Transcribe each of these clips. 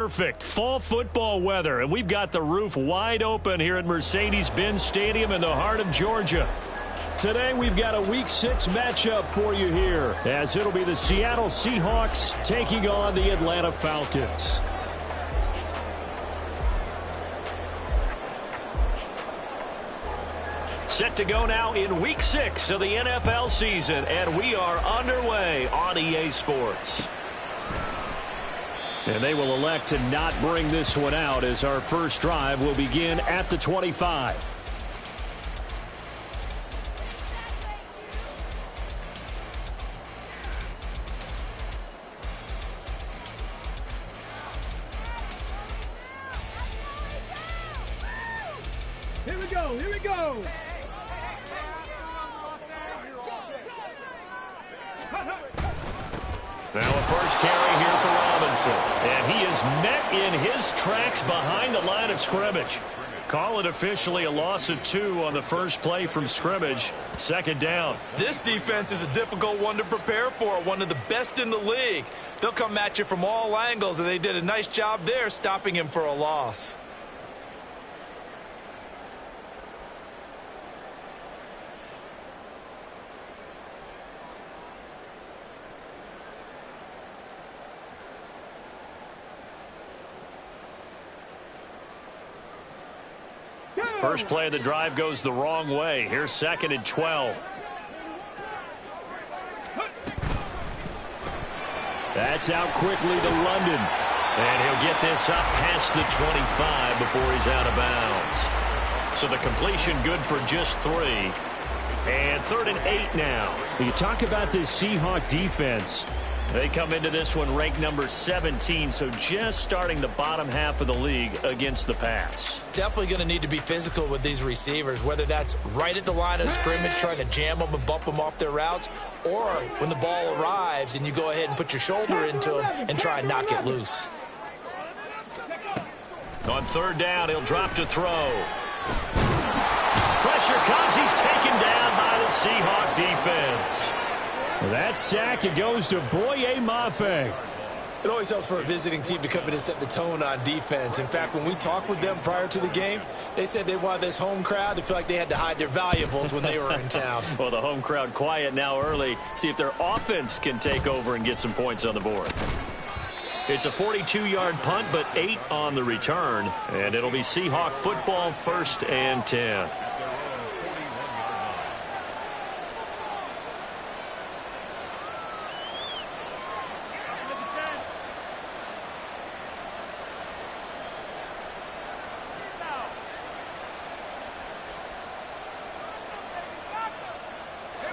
Perfect fall football weather, and we've got the roof wide open here at Mercedes-Benz Stadium in the heart of Georgia. Today we've got a Week 6 matchup for you here, as it'll be the Seattle Seahawks taking on the Atlanta Falcons. Set to go now in Week 6 of the NFL season, and we are underway on EA Sports. And they will elect to not bring this one out, as our first drive will begin at the 25. Here we go, here we go. Now a first carry here for Robinson. And he is met in his tracks behind the line of scrimmage. Call it officially a loss of 2 on the first play from scrimmage. Second down. This defense is a difficult one to prepare for, one of the best in the league. They'll come at you from all angles, and they did a nice job there stopping him for a loss. First play of the drive goes the wrong way. Here's 2nd and 12. That's out quickly to London. And he'll get this up past the 25 before he's out of bounds. So the completion good for just 3. And 3rd and 8 now. You talk about this Seahawk defense. They come into this one ranked number 17, so just starting the bottom half of the league against the pass. Definitely going to need to be physical with these receivers, whether that's right at the line of scrimmage trying to jam them and bump them off their routes, or when the ball arrives and you go ahead and put your shoulder into them and try and knock it loose. On 3rd down, he'll drop to throw. Pressure comes. He's taken down by the Seahawk defense. That sack, it goes to Boye Mafe. It always helps for a visiting team to come in and set the tone on defense. In fact, when we talked with them prior to the game, they said they wanted this home crowd to feel like they had to hide their valuables when they were in town. Well, the home crowd quiet now early. See if their offense can take over and get some points on the board. It's a 42-yard punt, but 8 on the return. And it'll be Seahawk football, 1st and 10.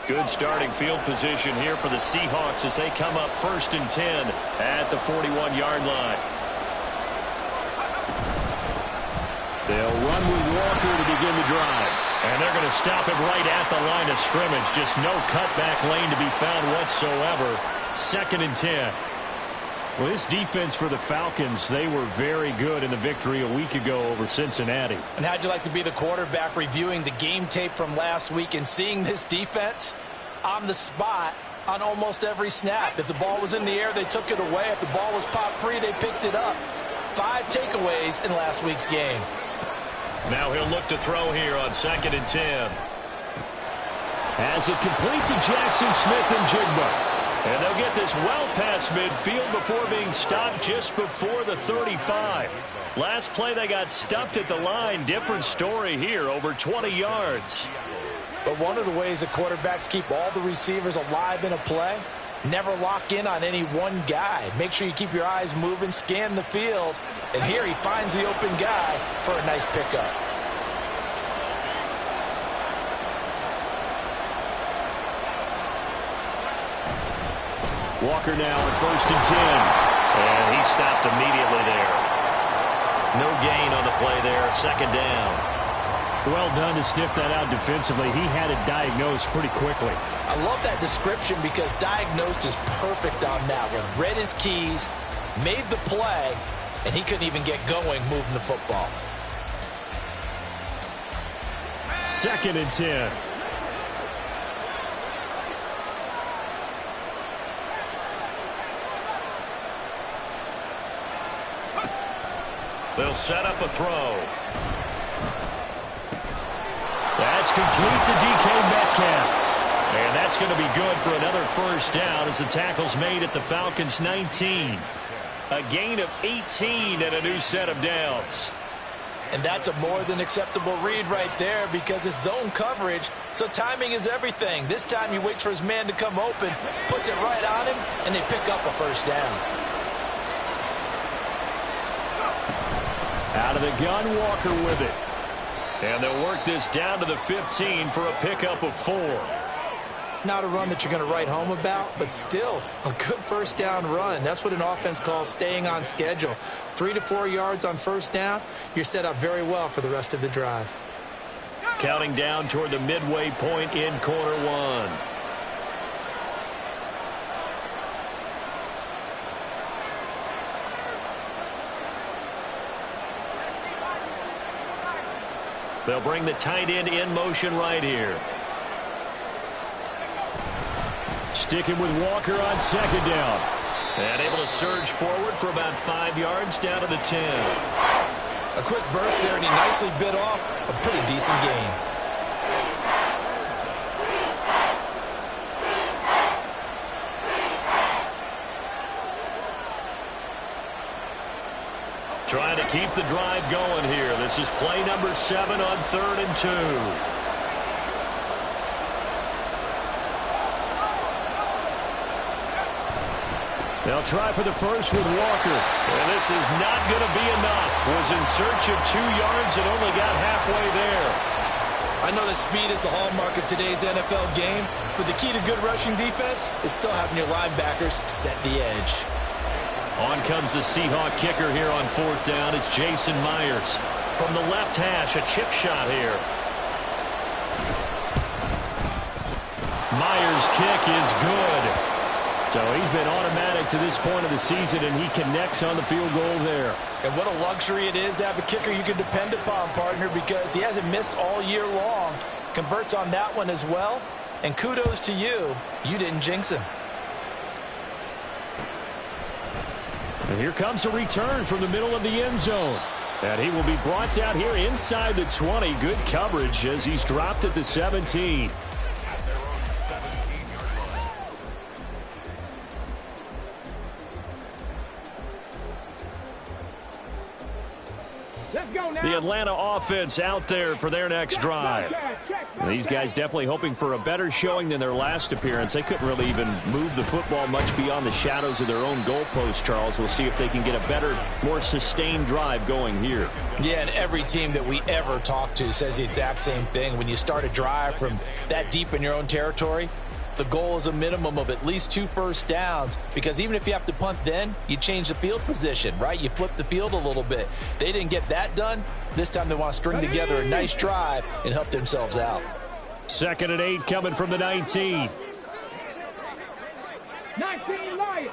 Good starting field position here for the Seahawks as they come up 1st and 10 at the 41-yard line. They'll run with Walker to begin the drive. And they're going to stop it right at the line of scrimmage. Just no cutback lane to be found whatsoever. 2nd and 10. Well, this defense for the Falcons, they were very good in the victory a week ago over Cincinnati. And how'd you like to be the quarterback reviewing the game tape from last week and seeing this defense on the spot on almost every snap? If the ball was in the air, they took it away. If the ball was popped free, they picked it up. 5 takeaways in last week's game. Now he'll look to throw here on 2nd and 10. As it complete to Jackson Smith and Jigba. And they'll get this well past midfield before being stopped just before the 35. Last play they got stuffed at the line. Different story here, over 20 yards. But one of the ways the quarterbacks keep all the receivers alive in a play, never lock in on any one guy. Make sure you keep your eyes moving, scan the field. And here he finds the open guy for a nice pickup. Walker now at 1st and 10. And he stopped immediately there. No gain on the play there. 2nd down. Well done to sniff that out defensively. He had it diagnosed pretty quickly. I love that description because diagnosed is perfect on that one. Read his keys, made the play, and he couldn't even get going moving the football. 2nd and 10. They'll set up a throw. That's complete to DK Metcalf. And that's going to be good for another first down as the tackle's made at the Falcons' 19. A gain of 18 and a new set of downs. And that's a more than acceptable read right there because it's zone coverage, so timing is everything. This time he waits for his man to come open, puts it right on him, and they pick up a first down. Out of the gun, Walker with it. And they'll work this down to the 15 for a pickup of 4. Not a run that you're going to write home about, but still a good first down run. That's what an offense calls staying on schedule. 3 to 4 yards on first down, you're set up very well for the rest of the drive. Counting down toward the midway point in quarter 1. They'll bring the tight end in motion right here. Sticking with Walker on second down. And able to surge forward for about 5 yards down to the 10. A quick burst there, and he nicely bit off a pretty decent gain. Trying to keep the drive going here. This is play number 7 on 3rd and 2. They'll try for the first with Walker. And this is not going to be enough. Was in search of 2 yards and only got halfway there. I know that speed is the hallmark of today's NFL game, but the key to good rushing defense is still having your linebackers set the edge. On comes the Seahawk kicker here on 4th down. It's Jason Myers. From the left hash, a chip shot here. Myers' kick is good. So he's been automatic to this point of the season, and he connects on the field goal there. And what a luxury it is to have a kicker you can depend upon, partner, because he hasn't missed all year long. Converts on that one as well. And kudos to you. You didn't jinx him. And here comes a return from the middle of the end zone. And he will be brought down here inside the 20. Good coverage as he's dropped at the 17. The Atlanta offense out there for their next drive. And these guys definitely hoping for a better showing than their last appearance. They couldn't really even move the football much beyond the shadows of their own goalpost, Charles. We'll see if they can get a better, more sustained drive going here. Yeah, and every team that we ever talk to says the exact same thing. When you start a drive from that deep in your own territory, the goal is a minimum of at least 2 first downs, because even if you have to punt then, you change the field position, right? You flip the field a little bit. They didn't get that done. This time they want to string together a nice drive and help themselves out. 2nd and 8 coming from the 19. 19 Lions.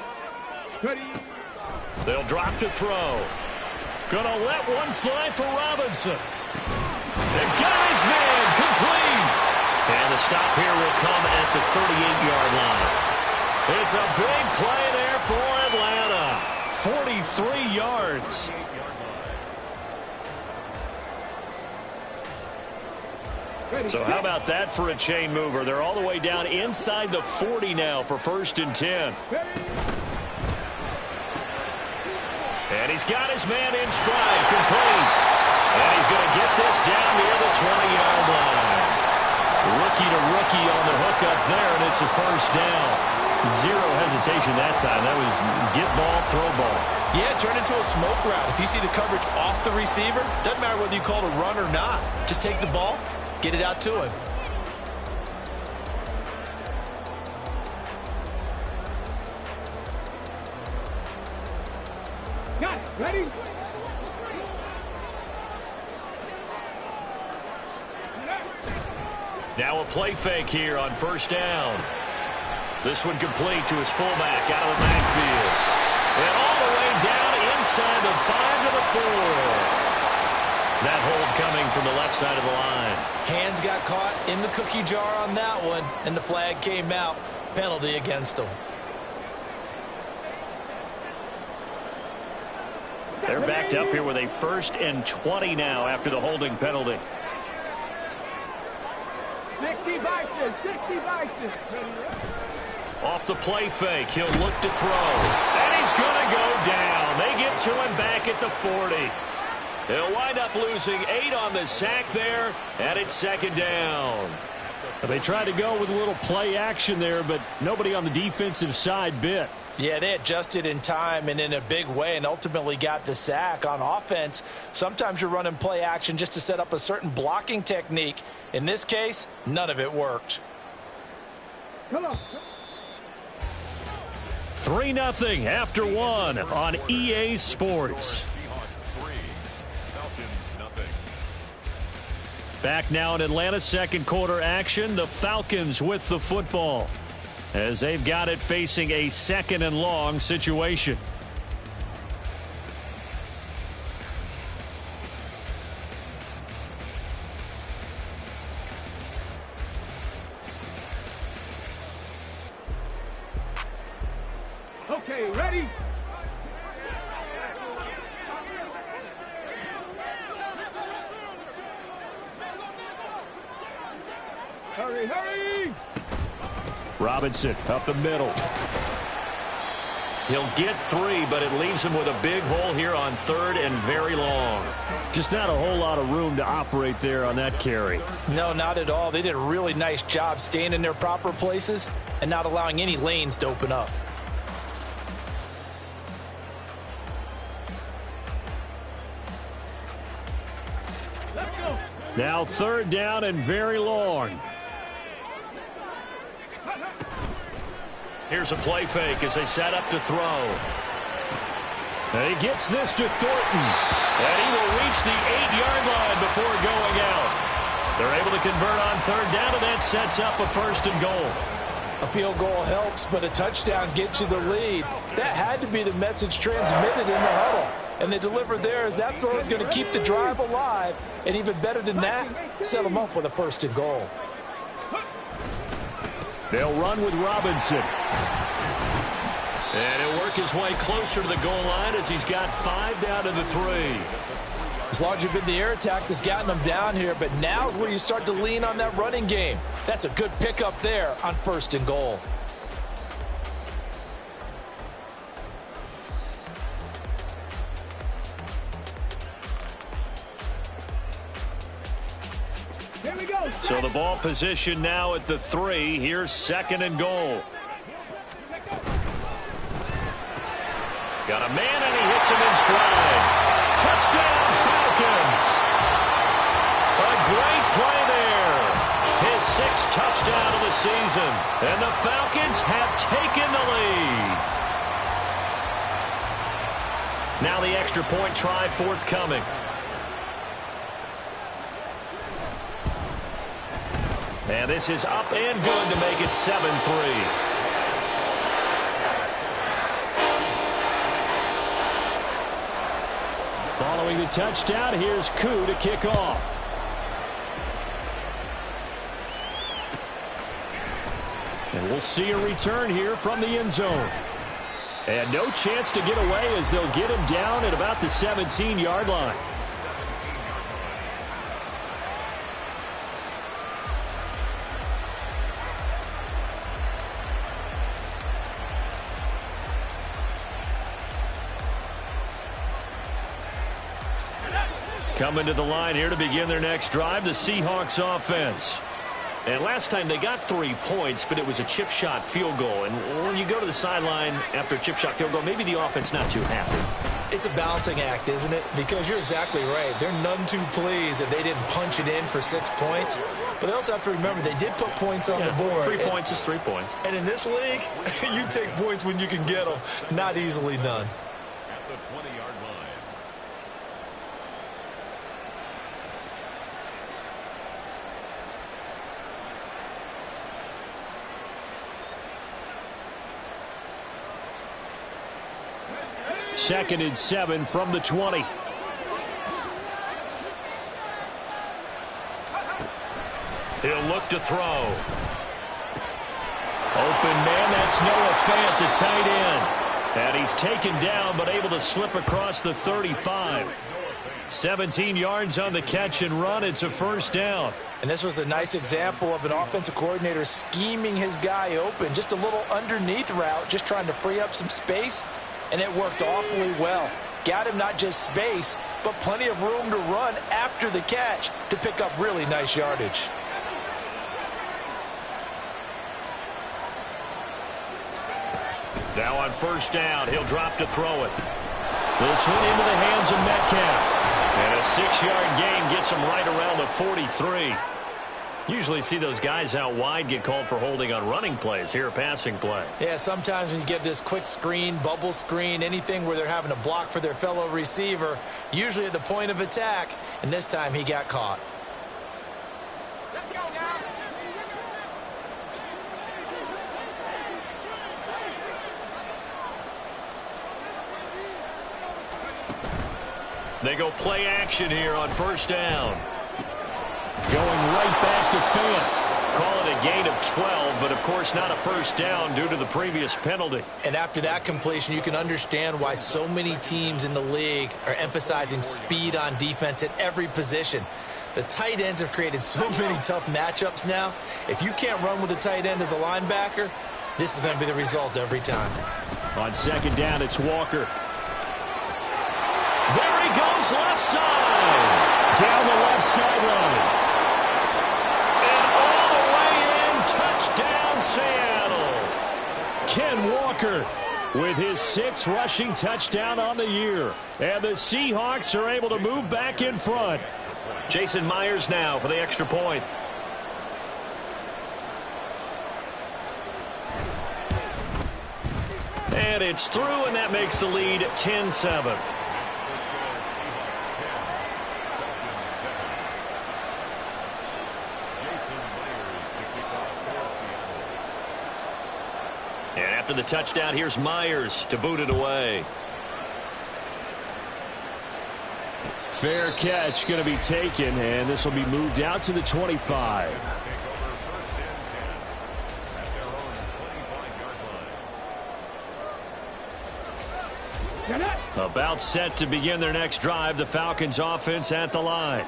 They'll drop to throw. Gonna let one fly for Robinson. And got his man complete. And the stop here will come at the 38-yard line. It's a big play there for Atlanta. 43 yards. So how about that for a chain mover? They're all the way down inside the 40 now for 1st and 10. And he's got his man in stride, complete. And he's going to get this down near the 20-yard line. Rookie to rookie on the hook up there, and it's a first down. Zero hesitation that time. That was get ball, throw ball. Yeah, it turned into a smoke route. If you see the coverage off the receiver, doesn't matter whether you call it a run or not. Just take the ball, get it out to him. Got it. Ready? Now a play fake here on 1st down. This one complete to his fullback out of the backfield. And all the way down inside the 5 to the 4. That hold coming from the left side of the line. Hands got caught in the cookie jar on that one, and the flag came out. Penalty against him. They're backed up here with a 1st and 20 now after the holding penalty. 60 vices, 60 vices. Off the play fake, he'll look to throw. And he's going to go down. They get to him back at the 40. He'll wind up losing 8 on the sack there, and it's 2nd down. They tried to go with a little play action there, but nobody on the defensive side bit. Yeah, they adjusted in time and in a big way and ultimately got the sack. On offense, sometimes you're running play action just to set up a certain blocking technique. In this case, none of it worked. Come on. 3-0 after 1 on EA Sports. Back now in Atlanta, 2nd quarter action. The Falcons with the football as they've got it facing a 2nd and long situation. Okay, ready? Hurry, hurry! Robinson up the middle. He'll get 3, but it leaves him with a big hole here on 3rd and very long. Just not a whole lot of room to operate there on that carry. No, not at all. They did a really nice job staying in their proper places and not allowing any lanes to open up. Let's go! Now 3rd down and very long. Here's a play fake as they set up to throw. And he gets this to Thornton. And he will reach the 8-yard line before going out. They're able to convert on 3rd down, and that sets up a 1st and goal. A field goal helps, but a touchdown gets you the lead. That had to be the message transmitted in the huddle. And they delivered there as that throw is going to keep the drive alive. And even better than that, set them up with a 1st and goal. They'll run with Robinson. And he'll work his way closer to the goal line as he's got 5 down to the 3. As long as you've been the air attack that's gotten them down here, but now is where you start to lean on that running game. That's a good pickup there on 1st and goal. Here we go! So the ball position now at the 3. Here's 2nd and goal. Got a man, and he hits him in stride. Touchdown, Falcons! A great play there. His 6th touchdown of the season. And the Falcons have taken the lead. Now the extra point try forthcoming. And this is up and good to make it 7-3. Following the touchdown, here's Koo to kick off. And we'll see a return here from the end zone. And no chance to get away as they'll get him down at about the 17-yard line. Coming to the line here to begin their next drive, the Seahawks offense. And last time they got 3 points, but it was a chip shot field goal. And when you go to the sideline after a chip shot field goal, maybe the offense not too happy. It's a balancing act, isn't it? Because you're exactly right. They're none too pleased that they didn't punch it in for 6 points. But they also have to remember they did put points on the board. 3 points is 3 points. And in this league, you take points when you can get them. Not easily done. At the 20-yard line. Second and 7 from the 20. He'll look to throw. Open man, that's Noah Fant, the tight end. And he's taken down, but able to slip across the 35. 17 yards on the catch and run. It's a first down. And this was a nice example of an offensive coordinator scheming his guy open. Just a little underneath route, just trying to free up some space, and it worked awfully well. Got him not just space, but plenty of room to run after the catch to pick up really nice yardage. Now on first down, he'll drop to throw it. This one into the hands of Metcalf. And a 6-yard gain gets him right around the 43. Usually see those guys out wide get called for holding on running plays. Here, a passing play. Yeah, sometimes when you get this quick screen, bubble screen, anything where they're having to block for their fellow receiver, usually at the point of attack, and this time he got caught. Let's go now. They go play action here on first down. Going right back to Fant. Call it a gain of 12, but of course not a first down due to the previous penalty. And after that completion, you can understand why so many teams in the league are emphasizing speed on defense at every position. The tight ends have created so many tough matchups now. If you can't run with a tight end as a linebacker, this is going to be the result every time. On second down, it's Walker. There he goes, left side. Down the left sideline. And all the way in, touchdown Seattle. Ken Walker with his 6th rushing touchdown on the year. And the Seahawks are able to move back in front. Jason Myers now for the extra point. And it's through, and that makes the lead 10-7. And after the touchdown, here's Myers to boot it away. Fair catch going to be taken, and this will be moved out to the 25. About set to begin their next drive. The Falcons offense at the line.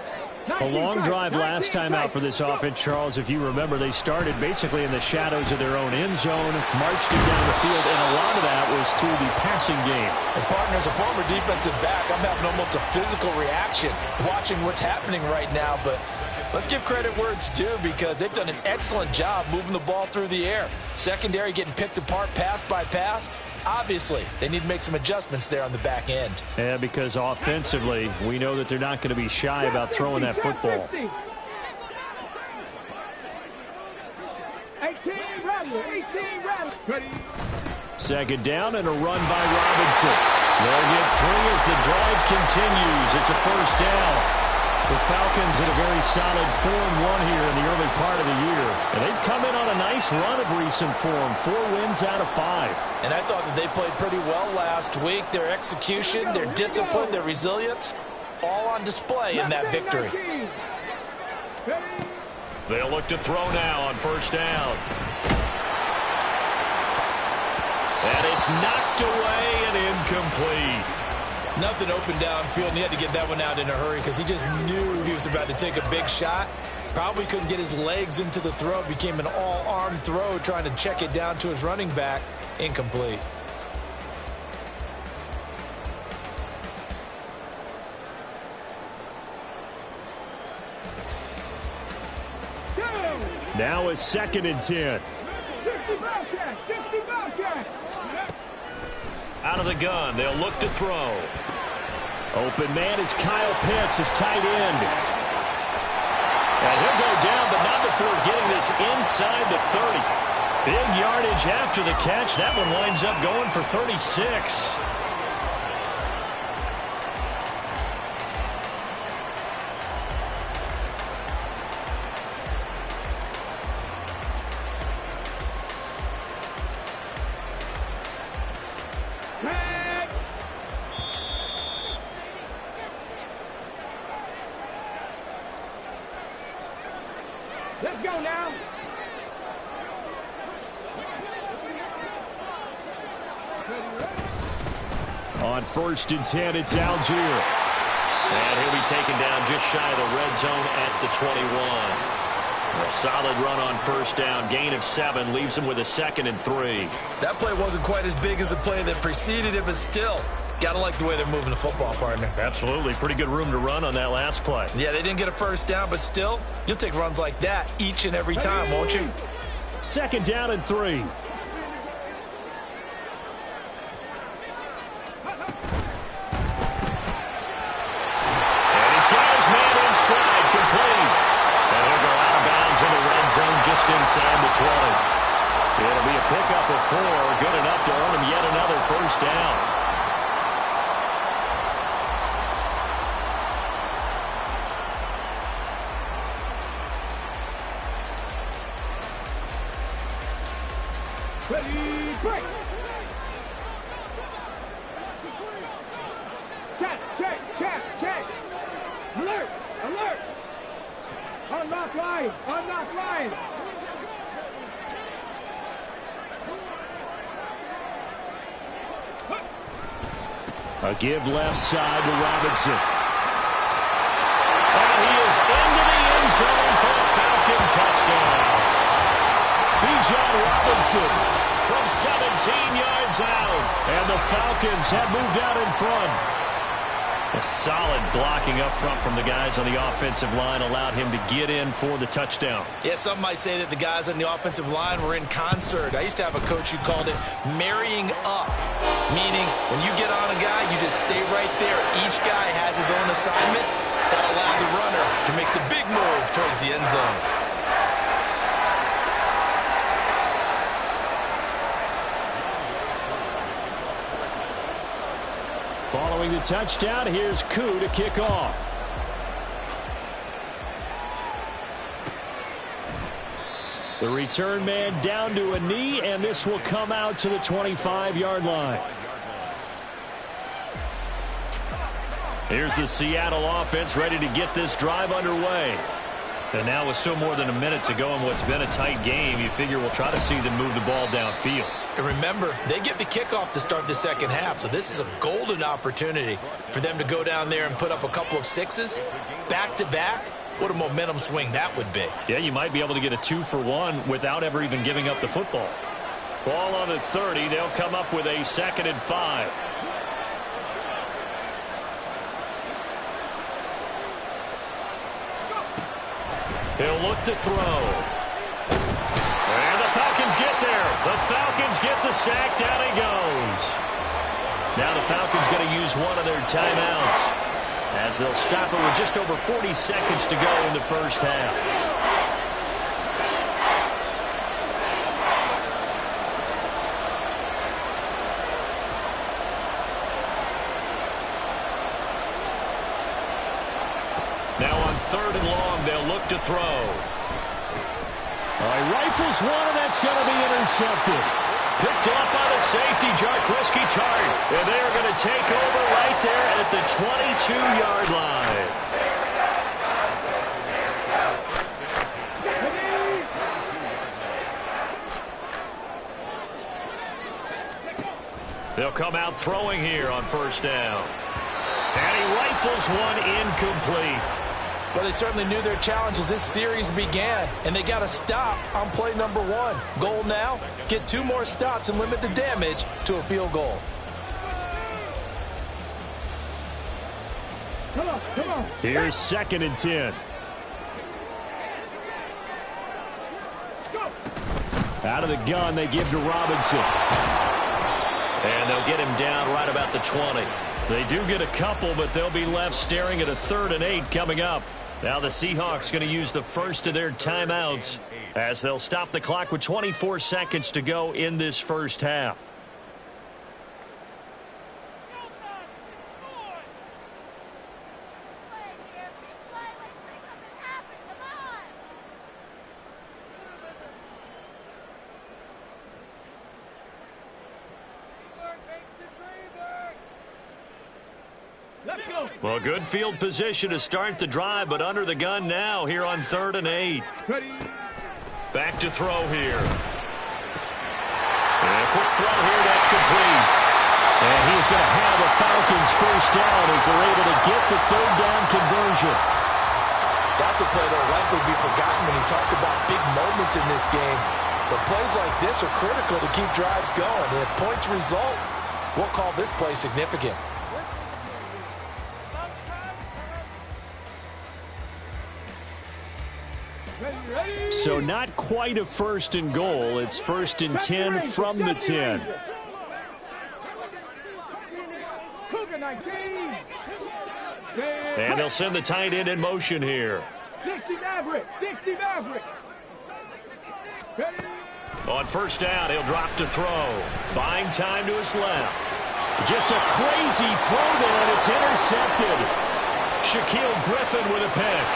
A long drive last time out for this offense, Charles. If you remember, they started basically in the shadows of their own end zone, marched it down the field, and a lot of that was through the passing game. And partner, as a former defensive back, I'm having almost a physical reaction watching what's happening right now. But let's give credit where it's due, because they've done an excellent job moving the ball through the air. Secondary getting picked apart pass by pass. Obviously, they need to make some adjustments there on the back end. Yeah, because offensively, we know that they're not going to be shy about throwing that football. 18 rattle. Second down and a run by Robinson. They'll get 3 as the drive continues. It's a first down. The Falcons in a very solid 4-1 here in the early part of the year. And they've come in on a nice run of recent form. 4 wins out of 5. And I thought that they played pretty well last week. Their execution, their discipline, their resilience, all on display in that victory. They'll look to throw now on first down. And it's knocked away and incomplete. Nothing open downfield, and he had to get that one out in a hurry because he just knew he was about to take a big shot. Probably couldn't get his legs into the throw. Became an all-arm throw trying to check it down to his running back. Incomplete. Now a 2nd and 10. Out of the gun, they'll look to throw. Open man is Kyle Pitts, his tight end. And he'll go down, but not before getting this inside the 30. Big yardage after the catch. That one winds up going for 36. Let's go now. On 1st and 10, it's Algier. And he'll be taken down just shy of the red zone at the 21. A solid run on 1st down. Gain of 7 leaves him with a 2nd and 3. That play wasn't quite as big as the play that preceded it, but still, gotta like the way they're moving the football, partner. Absolutely. Pretty good room to run on that last play. Yeah, they didn't get a 1st down, but still, you'll take runs like that each and every time, won't you? 2nd down and 3. Just inside the 20. It'll be a pickup of 4, good enough to earn him yet another 1st down. Ready, break. Check. Alert. Unlock line. A give left side to Robinson. And he is into the end zone for a Falcon touchdown. Bijan Robinson from 17 yards out. And the Falcons have moved out in front. A solid blocking up front from the guys on the offensive line allowed him to get in for the touchdown. Yeah, some might say that the guys on the offensive line were in concert. I used to have a coach who called it marrying up, meaning when you get on a guy, you just stay right there. Each guy has his own assignment. That allowed the runner to make the big move towards the end zone. Following the touchdown, here's Koo to kick off. The return man down to a knee, and this will come out to the 25-yard line. Here's the Seattle offense ready to get this drive underway. And now with still more than a minute to go in what's been a tight game, you figure we'll try to see them move the ball downfield. And remember, they get the kickoff to start the second half, so this is a golden opportunity for them to go down there and put up a couple of 6s back-to-back. What a momentum swing that would be. Yeah, you might be able to get a 2-for-1 without ever even giving up the football. Ball on the 30. They'll come up with a 2nd and 5. He'll look to throw. And the Falcons get there. The Falcons get the sack. Down he goes. Now the Falcons going to use one of their timeouts as they'll stop it with just over 40 seconds to go in the first half. Now on 3rd and long, they'll look to throw. All right, rifles one, and that's going to be intercepted. Picked off by the safety, Jarquiski Tart. And they're going to take over right there at the 22-yard line. They'll come out throwing here on 1st down. And he rifles one incomplete. Well, they certainly knew their challenge as this series began, and they got to stop on play number 1. Goal now, get 2 more stops and limit the damage to a field goal. Come on. Here's 2nd and 10. Out of the gun, they give to Robinson. And they'll get him down right about the 20. They do get a couple, but they'll be left staring at a 3rd and 8 coming up. Now the Seahawks going to use the first of their timeouts as they'll stop the clock with 24 seconds to go in this first half. Well, good field position to start the drive, but under the gun now here on 3rd and 8. Back to throw here. And a quick throw here, that's complete. And he's going to have a Falcons first down as they're able to get the third down conversion. That's a play that will likely be forgotten when you talk about big moments in this game. But plays like this are critical to keep drives going. And if points result, we'll call this play significant. So not quite a first and goal. It's first and 10 from the 10. And they'll send the tight end in motion here. 60 Maverick, 60 Maverick. On first down, he'll drop to throw. Buying time to his left. Just a crazy throw there, and it's intercepted. Shaquille Griffin with a pick.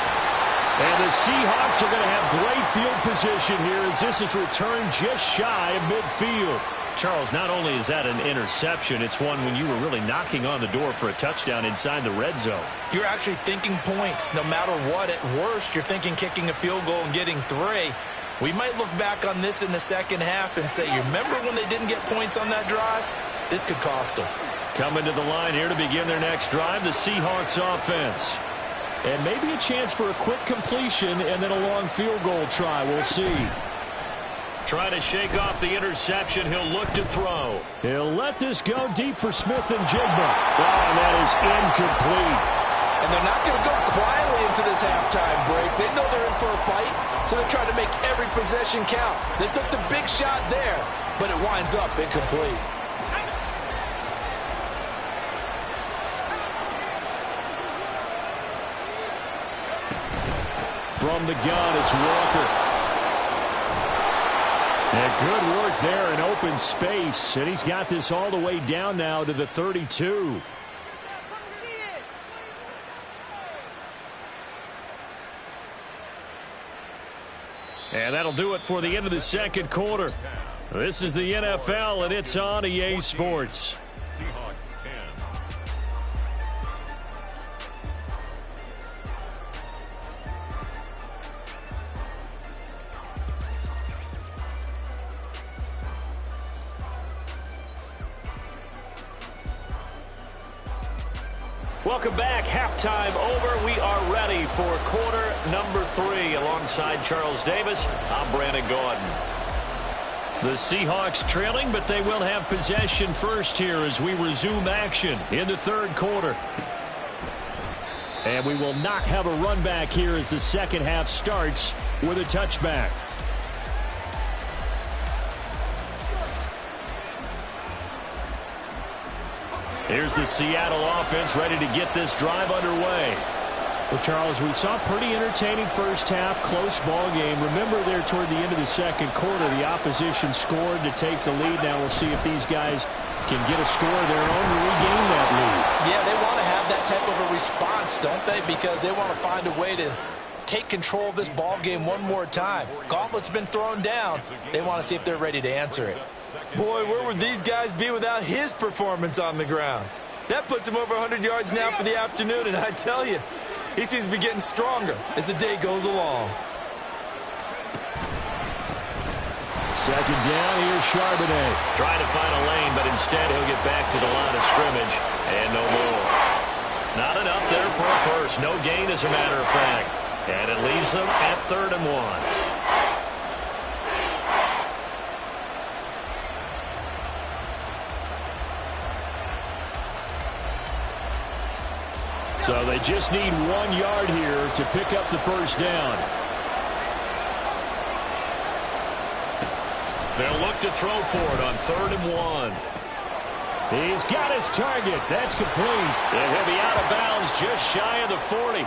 And the Seahawks are going to have great field position here as this is returned just shy of midfield. Charles, not only is that an interception, it's one when you were really knocking on the door for a touchdown inside the red zone. You're actually thinking points no matter what. At worst, you're thinking kicking a field goal and getting 3. We might look back on this in the second half and say, you remember when they didn't get points on that drive? This could cost them. Coming to the line here to begin their next drive, the Seahawks offense. And maybe a chance for a quick completion and then a long field goal try. We'll see. Trying to shake off the interception. He'll look to throw. He'll let this go deep for Smith and Jigba. Oh, and that is incomplete. And they're not going to go quietly into this halftime break. They know they're in for a fight, so they're trying to make every possession count. They took the big shot there, but it winds up incomplete. From the gun, it's Walker. And good work there in open space. And he's got this all the way down now to the 32. And that'll do it for the end of the second quarter. This is the NFL, and it's on EA Sports. Seahawks 10. Welcome back. Halftime over. We are ready for quarter number 3. Alongside Charles Davis, I'm Brandon Gordon. The Seahawks trailing, but they will have possession first here as we resume action in the third quarter. And we will not have a run back here as the second half starts with a touchback. Here's the Seattle offense ready to get this drive underway. Well, Charles, we saw a pretty entertaining first half, close ball game. Remember there toward the end of the second quarter, the opposition scored to take the lead. Now we'll see if these guys can get a score of their own to regain that lead. Yeah, they want to have that type of a response, don't they? Because they want to find a way to take control of this ball game one more time. Gauntlet's been thrown down. They want to see if they're ready to answer it. Boy, where would these guys be without his performance on the ground? That puts him over 100 yards now for the afternoon, and I tell you, he seems to be getting stronger as the day goes along. Second down, here's Charbonnet. Trying to find a lane, but instead he'll get back to the line of scrimmage and no more. Not enough there for a first. No gain, as a matter of fact. And it leaves them at 3rd and 1. So they just need 1 yard here to pick up the first down. They'll look to throw for it on 3rd and 1. He's got his target. That's complete. And he'll be out of bounds just shy of the 40.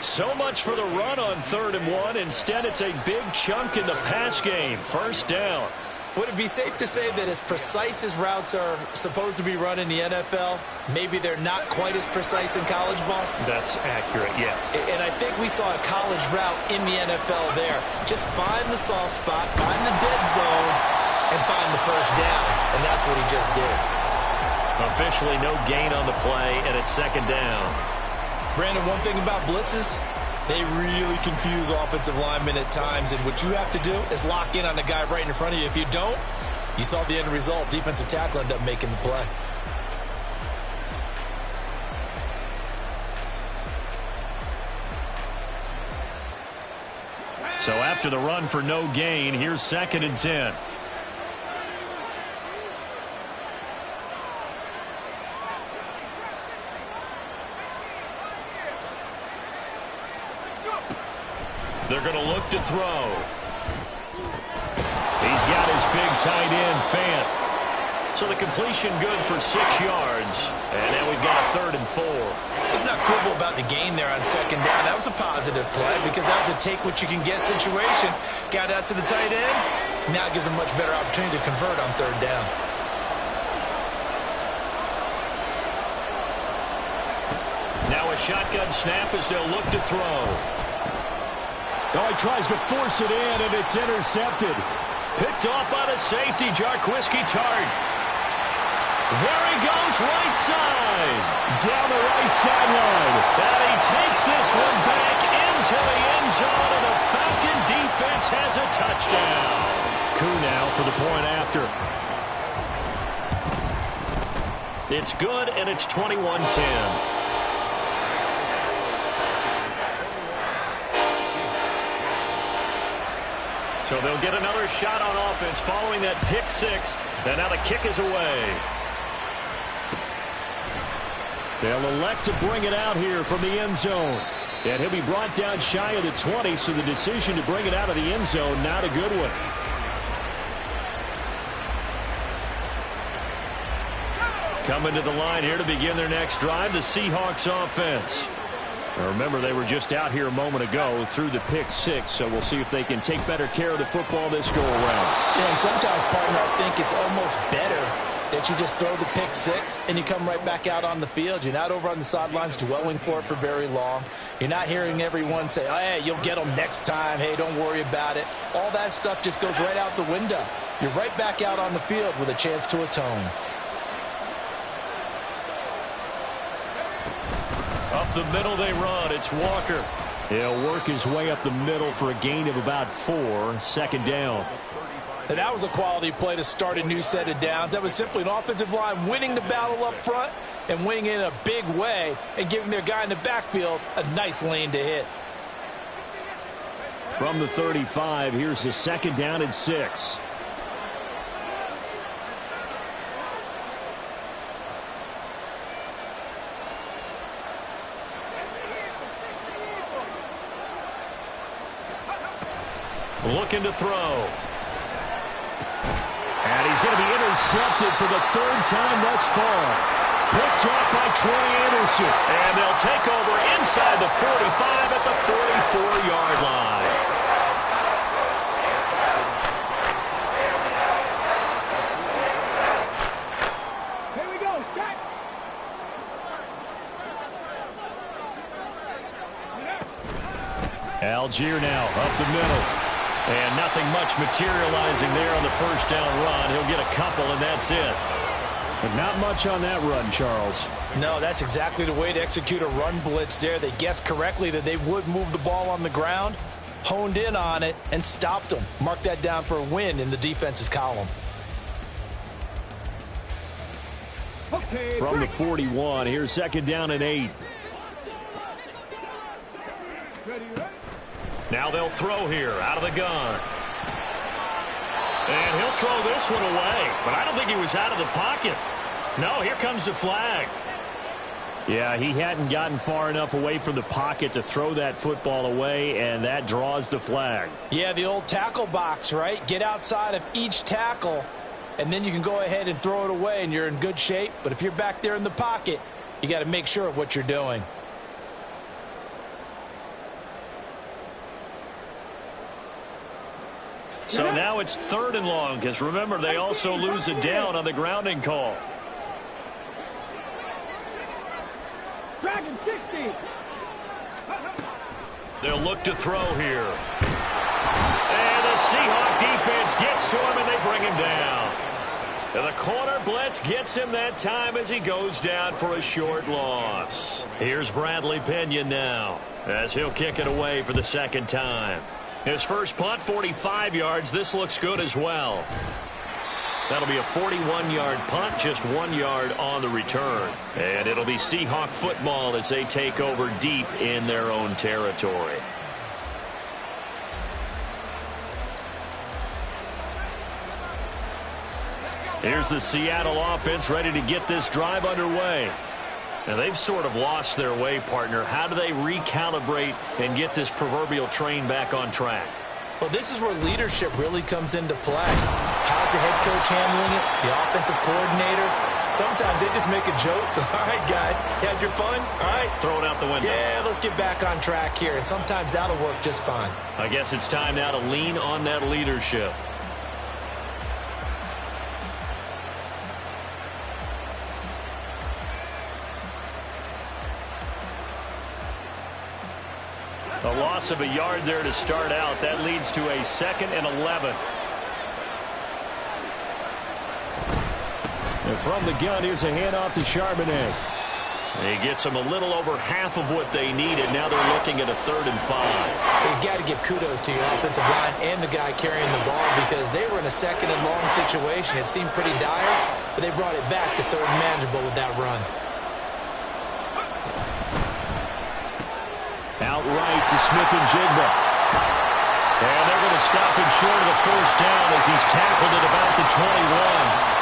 So much for the run on 3rd and 1. Instead, it's a big chunk in the pass game. First down. Would it be safe to say that as precise as routes are supposed to be run in the NFL, maybe they're not quite as precise in college ball? That's accurate, yeah. And I think we saw a college route in the NFL there. Just find the soft spot, find the dead zone, and find the first down. And that's what he just did. Officially no gain on the play, and it's 2nd down. Brandon, one thing about blitzes, they really confuse offensive linemen at times, and what you have to do is lock in on the guy right in front of you. If you don't, you saw the end result. Defensive tackle ended up making the play. So after the run for no gain, here's 2nd and 10. They're going to look to throw. He's got his big tight end, Fant. So the completion good for 6 yards. And now we've got a 3rd and 4. Let's not quibble about the gain there on 2nd down. That was a positive play because that was a take-what-you-can-get situation. Got out to the tight end. Now it gives them much better opportunity to convert on 3rd down. Now a shotgun snap as they'll look to throw. Oh, he tries to force it in, and it's intercepted. Picked off by the safety, Jarquiski Tart. There he goes, right side. Down the right sideline. And he takes this one back into the end zone, and the Falcon defense has a touchdown. Coup now for the point after. It's good, and it's 21-10. So they'll get another shot on offense following that pick 6. And now the kick is away. They'll elect to bring it out here from the end zone. And he'll be brought down shy of the 20, so the decision to bring it out of the end zone, not a good one. Coming to the line here to begin their next drive, the Seahawks offense. Now remember, they were just out here a moment ago through the pick 6, so we'll see if they can take better care of the football this go-around. Yeah, and sometimes, partner, I think it's almost better that you just throw the pick 6 and you come right back out on the field. You're not over on the sidelines dwelling for it for very long. You're not hearing everyone say, oh, hey, you'll get them next time. Hey, don't worry about it. All that stuff just goes right out the window. You're right back out on the field with a chance to atone. Up the middle they run. It's Walker. He'll work his way up the middle for a gain of about 4. 2nd down. And that was a quality play to start a new set of downs. That was simply an offensive line winning the battle up front and winning in a big way and giving their guy in the backfield a nice lane to hit. From the 35, here's the 2nd down and 6. Looking to throw. And he's going to be intercepted for the 3rd time thus far. Picked off by Troy Anderson. And they'll take over inside the 45 at the 44-yard line. Here we go, set. Algier now up the middle. And nothing much materializing there on the 1st down run. He'll get a couple, and that's it. But not much on that run, Charles. No, that's exactly the way to execute a run blitz there. They guessed correctly that they would move the ball on the ground, honed in on it, and stopped them. Mark that down for a win in the defense's column. Okay, From the 41, here's 2nd down and 8. ready, ready. Now they'll throw here out of the gun. And he'll throw this one away. But I don't think he was out of the pocket. No, here comes the flag. Yeah, he hadn't gotten far enough away from the pocket to throw that football away, and that draws the flag. Yeah, the old tackle box, right? Get outside of each tackle, and then you can go ahead and throw it away, and you're in good shape. But if you're back there in the pocket, you got to make sure of what you're doing. So now it's 3rd and long, because remember, they also lose a down on the grounding call. Dragon 60. They'll look to throw here. And the Seahawk defense gets to him, and they bring him down. And the corner blitz gets him that time as he goes down for a short loss. Here's Bradley Pinion now, as he'll kick it away for the 2nd time. His first punt, 45 yards. This looks good as well. That'll be a 41-yard punt, just 1 yard on the return. And it'll be Seahawk football as they take over deep in their own territory. Here's the Seattle offense ready to get this drive underway. Now, they've sort of lost their way, partner. How do they recalibrate and get this proverbial train back on track? Well, this is where leadership really comes into play. How's the head coach handling it? The offensive coordinator? Sometimes they just make a joke. All right, guys, you had your fun? All right. Throw it out the window. Yeah, let's get back on track here. And sometimes that'll work just fine. I guess it's time now to lean on that leadership. A loss of a yard there to start out. That leads to a 2nd and 11. And from the gun, here's a handoff to Charbonnet. He gets them a little over half of what they needed. Now they're looking at a 3rd and 5. You got to give kudos to your offensive line and the guy carrying the ball because they were in a 2nd and long situation. It seemed pretty dire, but they brought it back to 3rd and manageable with that run. Outright to Smith-Njigba. And they're going to stop him short of the 1st down as he's tackled at about the 21.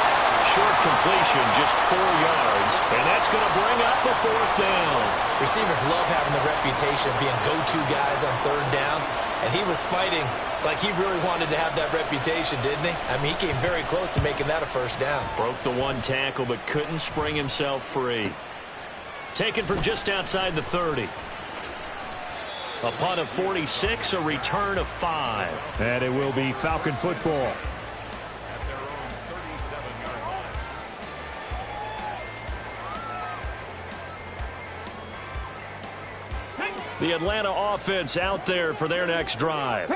Short completion, just 4 yards. And that's going to bring up a 4th down. Receivers love having the reputation of being go-to guys on 3rd down. And he was fighting like he really wanted to have that reputation, didn't he? I mean, he came very close to making that a 1st down. Broke the 1 tackle, but couldn't spring himself free. Taken from just outside the 30. A punt of 46, a return of 5. And it will be Falcon football. The Atlanta offense out there for their next drive.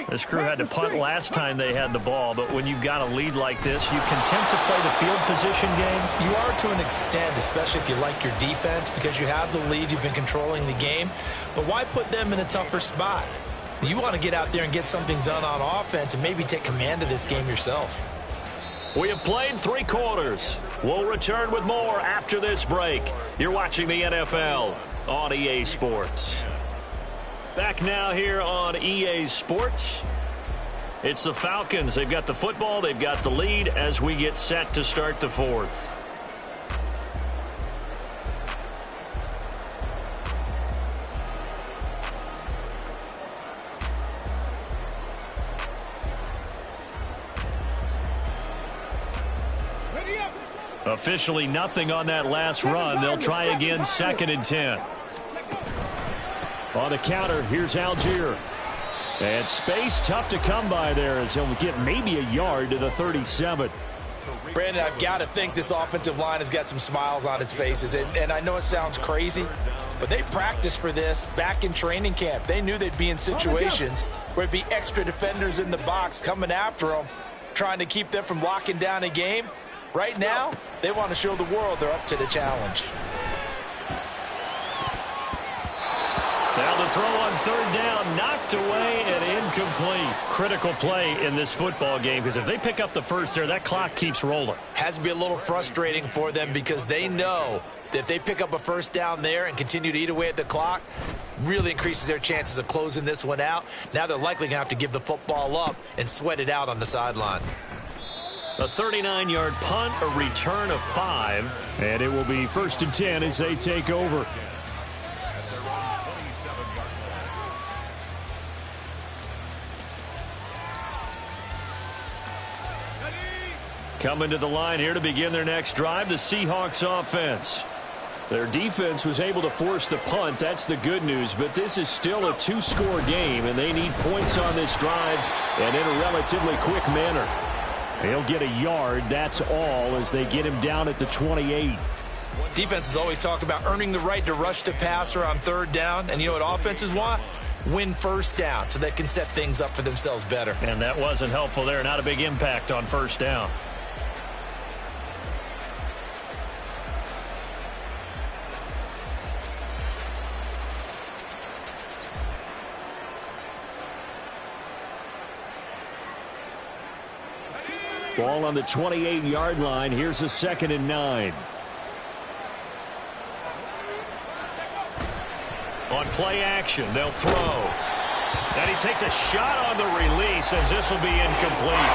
This crew had to punt last time they had the ball, but when you've got a lead like this, you content to play the field position game? You are to an extent, especially if you like your defense, because you have the lead, you've been controlling the game. But why put them in a tougher spot? You want to get out there and get something done on offense and maybe take command of this game yourself. We have played 3 quarters. We'll return with more after this break. You're watching the NFL on EA Sports. Back now here on EA Sports. It's the Falcons. They've got the football. They've got the lead as we get set to start the 4th. Officially nothing on that last run. They'll try again, 2nd and 10. On the counter, here's Algier. And space tough to come by there as he'll get maybe a yard to the 37. Brandon, I've got to think this offensive line has got some smiles on its faces. And I know it sounds crazy, but they practiced for this back in training camp. They knew they'd be in situations where it'd be extra defenders in the box coming after them, trying to keep them from locking down a game. Right now, they want to show the world they're up to the challenge. Now the throw on 3rd down, knocked away and incomplete. Critical play in this football game because if they pick up the 1st there, that clock keeps rolling. Has to be a little frustrating for them because they know that if they pick up a 1st down there and continue to eat away at the clock, really increases their chances of closing this one out. Now they're likely going to have to give the football up and sweat it out on the sideline. A 39-yard punt, a return of 5. And it will be 1st and 10 as they take over. Coming to the line here to begin their next drive, the Seahawks offense. Their defense was able to force the punt. That's the good news. But this is still a 2-score game, and they need points on this drive and in a relatively quick manner. He'll get a yard, that's all, as they get him down at the 28. Defenses always talk about earning the right to rush the passer on 3rd down. And you know what offenses want? Win 1st down so they can set things up for themselves better. And that wasn't helpful there. Not a big impact on 1st down. Ball on the 28-yard line. Here's a 2nd and 9. On play action, they'll throw. And he takes a shot on the release as this will be incomplete.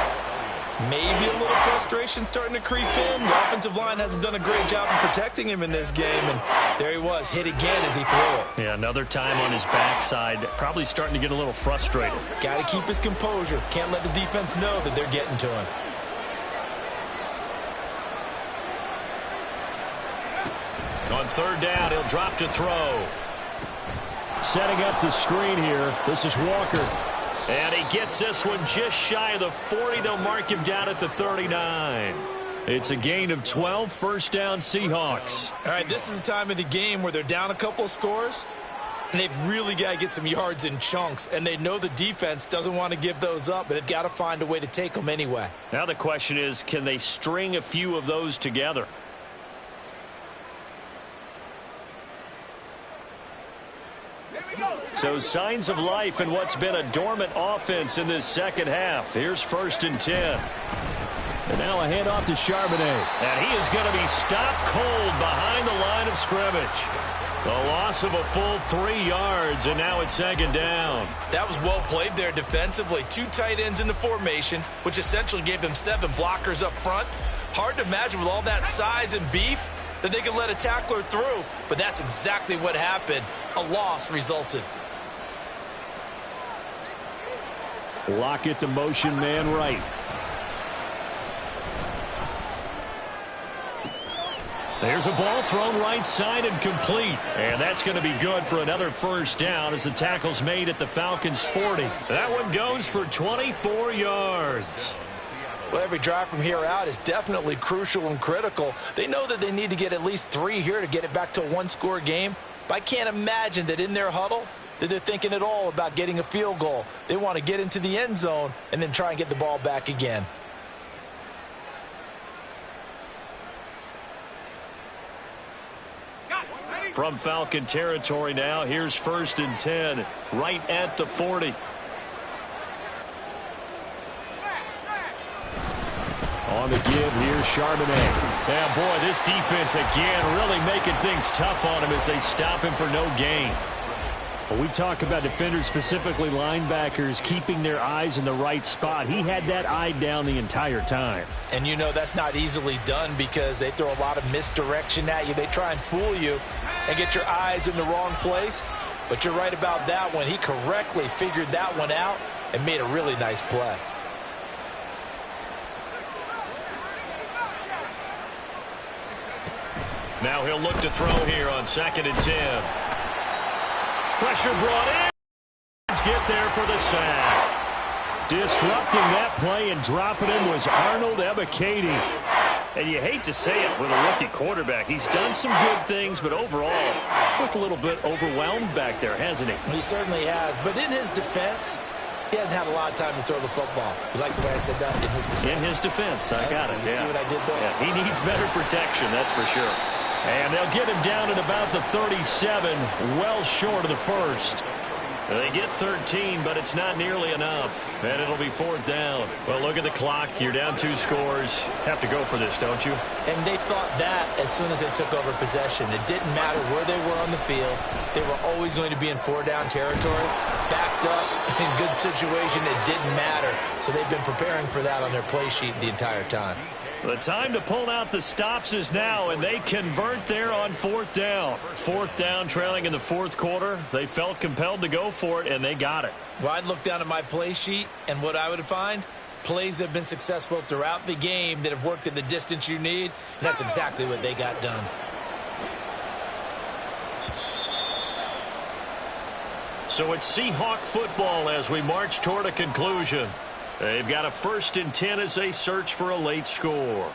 Maybe a little frustration starting to creep in. The offensive line hasn't done a great job of protecting him in this game, and there he was, hit again as he threw it. Yeah, another time on his backside, probably starting to get a little frustrated. Got to keep his composure. Can't let the defense know that they're getting to him. On third down, he'll drop to throw. Setting up the screen here. This is Walker. And he gets this one just shy of the 40. They'll mark him down at the 39. It's a gain of 12, first down Seahawks. All right, this is the time of the game where they're down a couple of scores, and they've really got to get some yards in chunks, and they know the defense doesn't want to give those up, but they've got to find a way to take them anyway. Now the question is, can they string a few of those together? So signs of life in what's been a dormant offense in this second half. Here's 1st and 10. And now a handoff to Charbonnet. And he is going to be stopped cold behind the line of scrimmage. The loss of a full 3 yards, and now it's 2nd down. That was well played there defensively. 2 tight ends in the formation, which essentially gave them 7 blockers up front. Hard to imagine with all that size and beef that they could let a tackler through, but that's exactly what happened. A loss resulted. Lockett the motion man right. There's a ball thrown right side and complete. And that's going to be good for another first down as the tackle's made at the Falcons' 40. That one goes for 24 yards. Well, every drive from here out is definitely crucial and critical. They know that they need to get at least 3 here to get it back to a 1-score game. But I can't imagine that in their huddle that they're thinking at all about getting a field goal. They want to get into the end zone and then try and get the ball back again. From Falcon territory now, here's 1st and 10, right at the 40. On the give, here's Charbonnet. Yeah, boy, this defense again really making things tough on him as they stop him for no gain. When we talk about defenders, specifically linebackers, keeping their eyes in the right spot, he had that eye down the entire time. And you know that's not easily done because they throw a lot of misdirection at you. They try and fool you and get your eyes in the wrong place. But you're right about that one. He correctly figured that one out and made a really nice play. Now he'll look to throw here on 2nd and 10. Pressure brought in. Let's get there for the sack. Disrupting that play and dropping him was Arnold Ebiketie. And you hate to say it with a rookie quarterback. He's done some good things, but overall, looked a little bit overwhelmed back there, hasn't he? He certainly has. But in his defense, he hasn't had a lot of time to throw the football. You like the way I said that? In his defense. In his defense, I got it. You see what I did there? Yeah, he needs better protection, that's for sure. And they'll get him down at about the 37, well short of the first. They get 13, but it's not nearly enough. And it'll be 4th down. Well, look at the clock. You're down 2 scores. Have to go for this, don't you? And they thought that as soon as they took over possession. It didn't matter where they were on the field. They were always going to be in 4-down territory. Backed up, in good situation, it didn't matter. So they've been preparing for that on their play sheet the entire time. The time to pull out the stops is now, and they convert there on 4th down. 4th down, trailing in the 4th quarter. They felt compelled to go for it, and they got it. Well, I'd look down at my play sheet, and what I would find, plays have been successful throughout the game that have worked at the distance you need, and that's exactly what they got done. So it's Seahawk football as we march toward a conclusion. They've got a 1st and 10 as they search for a late score.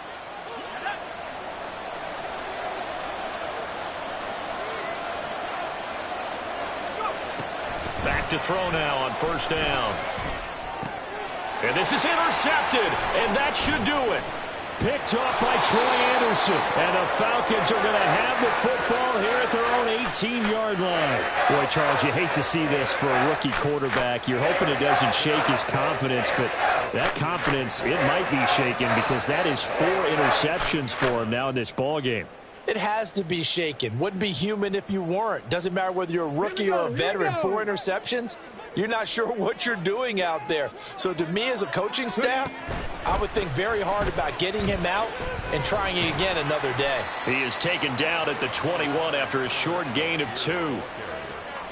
Back to throw now on 1st down. And this is intercepted, and that should do it. Picked off by Troy Anderson. And the Falcons are going to have the football here at their own 18-yard line. Boy, Charles, you hate to see this for a rookie quarterback. You're hoping it doesn't shake his confidence, but that confidence, it might be shaken because that is 4 interceptions for him now in this ballgame. It has to be shaken. Wouldn't be human if you weren't. Doesn't matter whether you're a rookie or a veteran. 4 interceptions, You're not sure what you're doing out there. So to me as a coaching staff, I would think very hard about getting him out and trying it again another day. He is taken down at the 21 after a short gain of 2.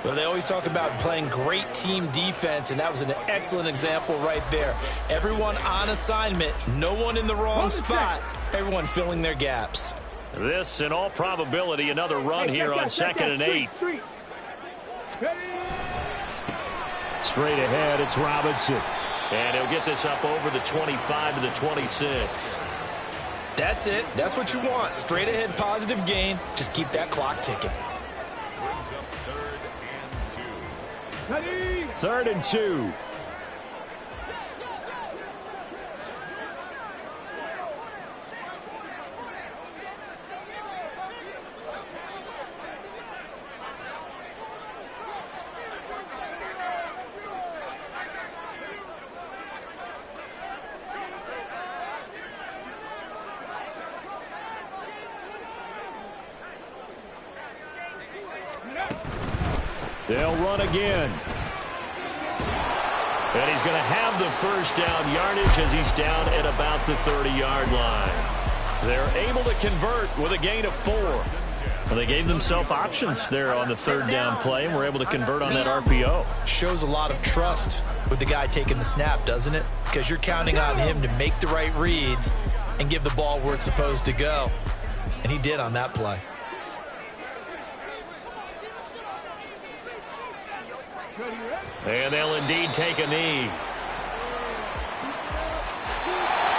Well, they always talk about playing great team defense, and that was an excellent example right there. Everyone on assignment, no one in the wrong spot, everyone filling their gaps. This, in all probability, another run here on 2nd and 8. Straight ahead, it's Robinson. And he'll get this up over the 25 to the 26. That's it. That's what you want. Straight ahead positive gain. Just keep that clock ticking. Brings up 3rd and 2. Ready? 3rd and 2. They'll run again. And he's going to have the first down yardage as he's down at about the 30-yard line. They're able to convert with a gain of 4. Well, they gave themselves options there on the 3rd down play, and were able to convert on that RPO. Shows a lot of trust with the guy taking the snap, doesn't it? Because you're counting on him to make the right reads and give the ball where it's supposed to go. And he did on that play. And they'll indeed take a knee.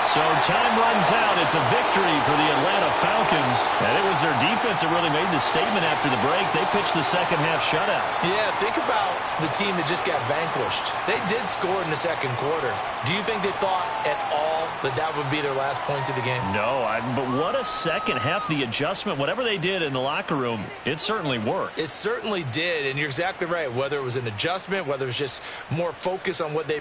So time runs out. It's a victory for the Atlanta Falcons. And it was their defense that really made the statement after the break. They pitched the second half shutout. Yeah, think about the team that just got vanquished. They did score in the 2nd quarter. Do you think they thought at all that that would be their last points of the game? No, but what a second half. The adjustment, whatever they did in the locker room, it certainly worked. It certainly did, and you're exactly right. Whether it was an adjustment, whether it was just more focus on what they